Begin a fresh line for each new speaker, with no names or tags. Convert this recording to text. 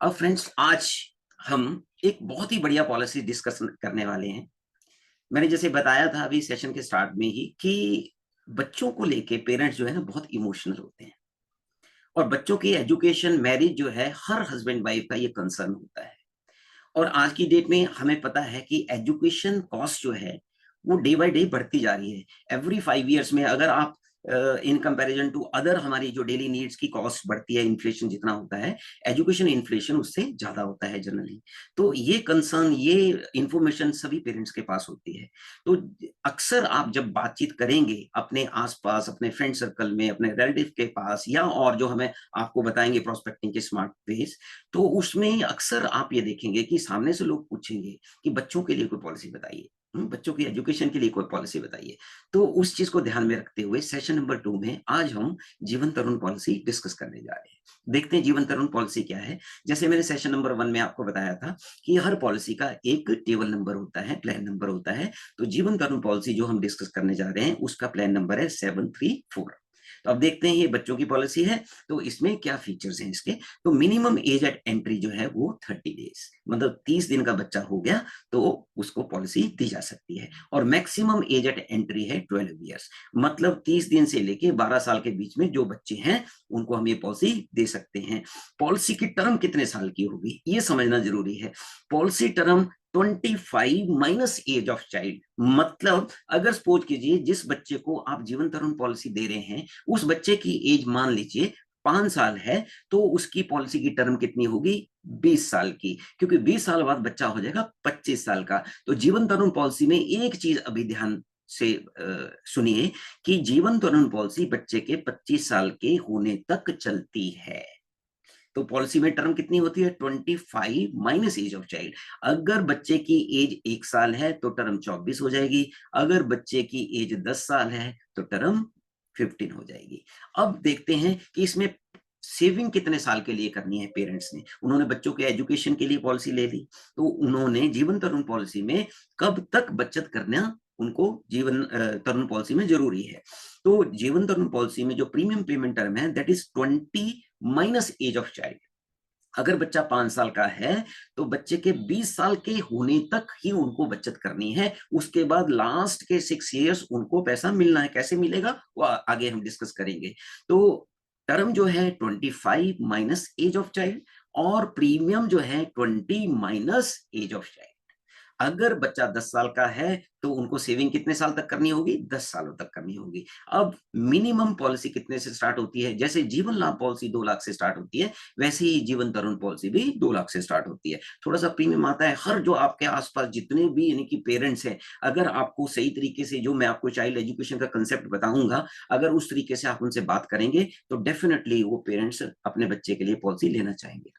अब फ्रेंड्स आज हम एक बहुत ही बढ़िया पॉलिसी डिस्कस करने वाले हैं। मैंने जैसे बताया था अभी सेशन के स्टार्ट में ही कि बच्चों को लेके पेरेंट्स जो है ना बहुत इमोशनल होते हैं और बच्चों की एजुकेशन मैरिज जो है हर हस्बैंड वाइफ का ये कंसर्न होता है। और आज की डेट में हमें पता है कि एजुकेशन कॉस्ट जो है वो डे बाय डे बढ़ती जा रही है। एवरी 5 इयर्स में अगर आप इन कंपैरिजन टू अदर हमारी जो डेली नीड्स की कॉस्ट बढ़ती है, इन्फ्लेशन जितना होता है, एजुकेशन इन्फ्लेशन उससे ज्यादा होता है जनरली। तो ये कंसर्न, ये इंफॉर्मेशन सभी पेरेंट्स के पास होती है। तो अक्सर आप जब बातचीत करेंगे अपने आसपास, अपने फ्रेंड सर्कल में, अपने रिलेटिव के पास, या और जो हमें आपको बताएंगे प्रोस्पेक्टिंग के स्मार्ट वेज, तो उसमें अक्सर आप ये देखेंगे कि सामने से लोग पूछेंगे कि बच्चों के लिए कोई पॉलिसी बताइए, बच्चों की एजुकेशन के लिए कोई पॉलिसी बताइए। तो उस चीज को ध्यान में रखते हुए सेशन नंबर 2 में आज हम जीवन तरुण पॉलिसी डिस्कस करने जा रहे हैं। देखते हैं जीवन तरुण पॉलिसी क्या है। जैसे मैंने सेशन नंबर 1 में आपको बताया था कि हर पॉलिसी का एक टेबल नंबर होता है, प्लान नंबर होता है। तो जीवन तरुण पॉलिसी जो हम डिस्कस करने जा रहे हैं उसका प्लान नंबर है 734। तो अब देखते हैं ये बच्चों की पॉलिसी है, तो इसमें क्या फीचर्स हैं इसके। तो मिनिमम एज एट एंट्री जो है वो 30 डेज, मतलब 30 दिन का बच्चा हो गया तो उसको पॉलिसी दी जा सकती है। और मैक्सिमम एज एट एंट्री है 12 ईयर्स, मतलब 30 दिन से लेके 12 साल के बीच में जो बच्चे हैं उनको हम ये पॉलिसी दे सकते हैं। पॉलिसी की टर्म कितने साल की होगी ये समझना जरूरी है। Policy term 25 minus age of child, मतलब अगर सपोज कीजिए जिस बच्चे को आप जीवन तरुण पॉलिसी दे रहे हैं उस बच्चे की एज मान लीजिए 5 साल है, तो उसकी पॉलिसी की टर्म कितनी होगी? 20 साल की, क्योंकि 20 साल बाद बच्चा हो जाएगा 25 साल का। तो जीवन तरुण पॉलिसी में एक चीज अभी ध्यान से सुनिए कि जीवन तरुण पॉलिसी बच्चे के 25 साल के होने तक चलती है। तो पॉलिसी में टर्म कितनी होती है? 25 माइनस एज ऑफ चाइल्ड। अगर बच्चे की एज 1 साल है तो टर्म 24 हो जाएगी। अगर बच्चे की एज 10 साल है तो टर्म 15 हो जाएगी। अब देखते हैं कि इसमें सेविंग कितने साल के लिए करनी है। पेरेंट्स ने, उन्होंने बच्चों के एजुकेशन के लिए पॉलिसी ले ली, तो उन्होंने जीवन तरुण पॉलिसी में कब तक बचत करना उनको जीवन तरुण पॉलिसी में जरूरी है। तो जीवन तरुण पॉलिसी में जो प्रीमियम पेमेंट टर्म है that is 20 minus age of child. अगर बच्चा 5 साल का है तो बच्चे के 20 साल के होने तक ही उनको बचत करनी है। उसके बाद लास्ट के 6 इयर्स उनको पैसा मिलना है। कैसे मिलेगा वो आगे हम डिस्कस करेंगे। तो टर्म जो है 25 माइनस एज ऑफ चाइल्ड और प्रीमियम जो है 20 माइनस एज ऑफ चाइल्ड। अगर बच्चा 10 साल का है तो उनको सेविंग कितने साल तक करनी होगी? 10 सालों तक करनी होगी। अब मिनिमम पॉलिसी कितने से स्टार्ट होती है? जैसे जीवन लाभ पॉलिसी 2 लाख से स्टार्ट होती है, वैसे ही जीवन तरुण पॉलिसी भी 2 लाख से स्टार्ट होती है। थोड़ा सा प्रीमियम आता है। हर जो आपके आसपास जितने भी यानी कि पेरेंट्स हैं, अगर आपको सही तरीके से जो मैं आपको चाइल्ड एजुकेशन का कंसेप्ट बताऊंगा, अगर उस तरीके से आप उनसे बात करेंगे तो डेफिनेटली वो पेरेंट्स अपने बच्चे के लिए पॉलिसी लेना चाहेंगे।